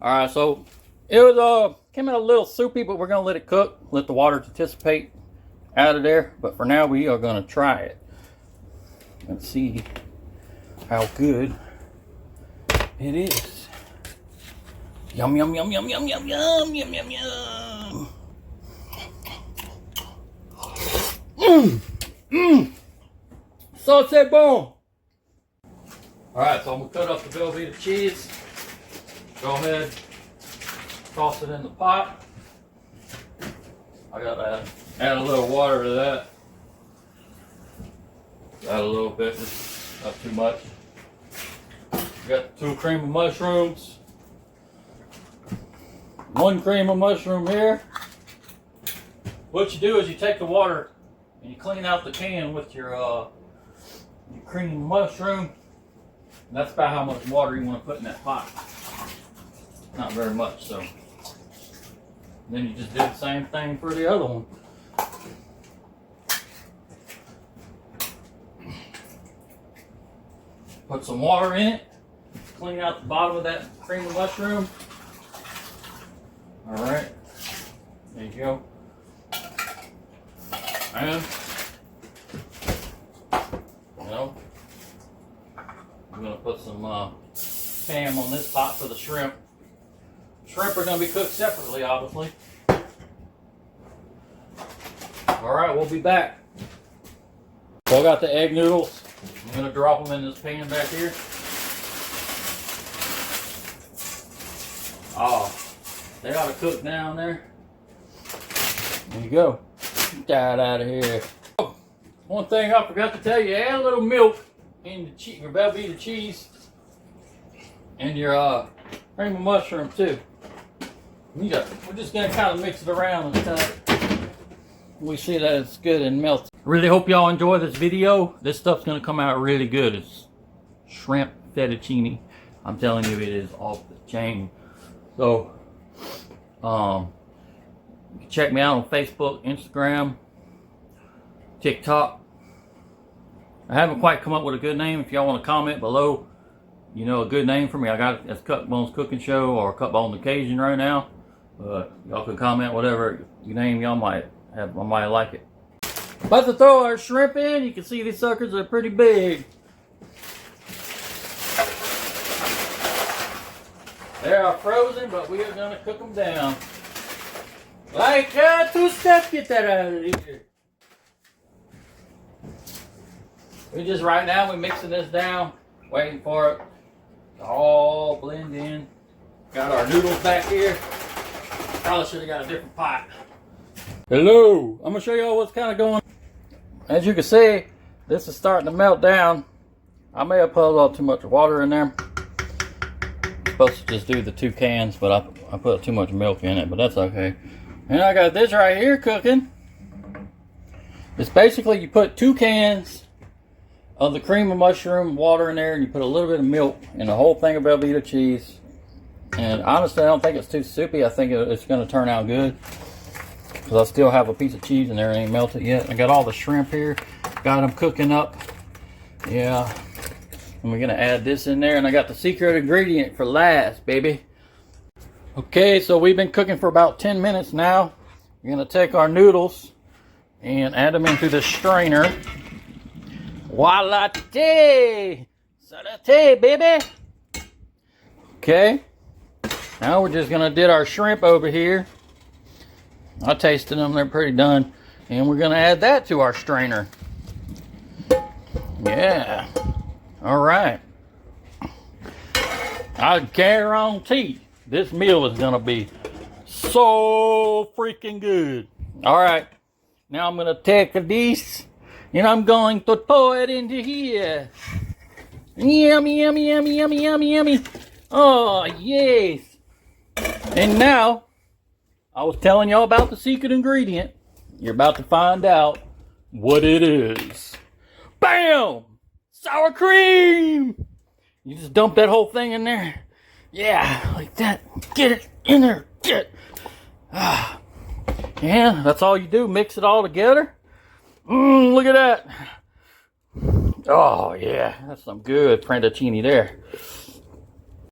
Alright, so it was came out a little soupy, but we're gonna let it cook, let the water dissipate out of there. But for now we are gonna try it and see how good it is. Yum yum yum yum yum yum yum yum yum yum. So c'est bon. Alright, so I'm gonna cut up the Velveeta cheese. Go ahead, toss it in the pot. I gotta add a little water to that. Add a little bit, just not too much. Got 2 cream of mushrooms. 1 cream of mushroom here. What you do is you take the water and you clean out the can with your cream of mushroom. And that's about how much water you want to put in that pot. Not very much, so. Then you just do the same thing for the other one. Put some water in it. Clean out the bottom of that cream of mushroom. Alright. There you go. And, I'm going to put some ham on this pot for the shrimp. Shrimp are going to be cooked separately, obviously. Alright, we'll be back. So I got the egg noodles. I'm going to drop them in this pan back here. Oh, they ought to cook down there. There you go. Get that out of here. Oh, one thing I forgot to tell you, add a little milk in the your Velveeta cheese and your cream of mushroom too. We're just going to kind of mix it around until we see that it's good and melts. Really hope y'all enjoy this video. This stuff's going to come out really good. It's shrimp fettuccine. I'm telling you, it is off the chain. So, you can check me out on Facebook, Instagram, TikTok. I haven't quite come up with a good name. If y'all want to comment below, you know, a good name for me. I got it as Cut Bones Cooking Show or Cut Bones Occasion right now. But y'all can comment whatever you name. Y'all might have, I might like it. About to throw our shrimp in. You can see these suckers are pretty big. They are frozen, but we are going to cook them down. Like 2 steps, get that out of here. We just, right now, we're mixing this down, waiting for it to all blend in. Got our noodles back here. Probably should have got a different pot. Hello, I'm going to show y'all what's kind of going on. As you can see, this is starting to melt down. I may have put a little too much water in there. Supposed to just do the 2 cans, but I put too much milk in it, but that's okay. And I got this right here cooking. It's basically you put 2 cans of the cream of mushroom water in there, and you put a little bit of milk and a whole thing of Velveeta cheese. And honestly, I don't think it's too soupy. I think it's going to turn out good, because I still have a piece of cheese in there. It ain't melted yet. I got all the shrimp here. Got them cooking up. Yeah. And we're going to add this in there. And I got the secret ingredient for last, baby. Okay, so we've been cooking for about 10 minutes now. We're going to take our noodles and add them into the strainer. Voila! Salate, baby! Okay. Now we're just going to dip our shrimp over here. I tasted them. They're pretty done. And we're going to add that to our strainer. Yeah. All right. I guarantee this meal is going to be so freaking good. All right. Now I'm going to take this and I'm going to pour it into here. Yummy, yummy, yummy, yummy, yummy, yummy. Oh, yes. And now, I was telling y'all about the secret ingredient. You're about to find out what it is. Bam! Sour cream! You just dump that whole thing in there. Yeah, like that. Get it in there. Get it. Yeah, that's all you do. Mix it all together. Look at that. Oh, yeah. That's some good fettuccine there.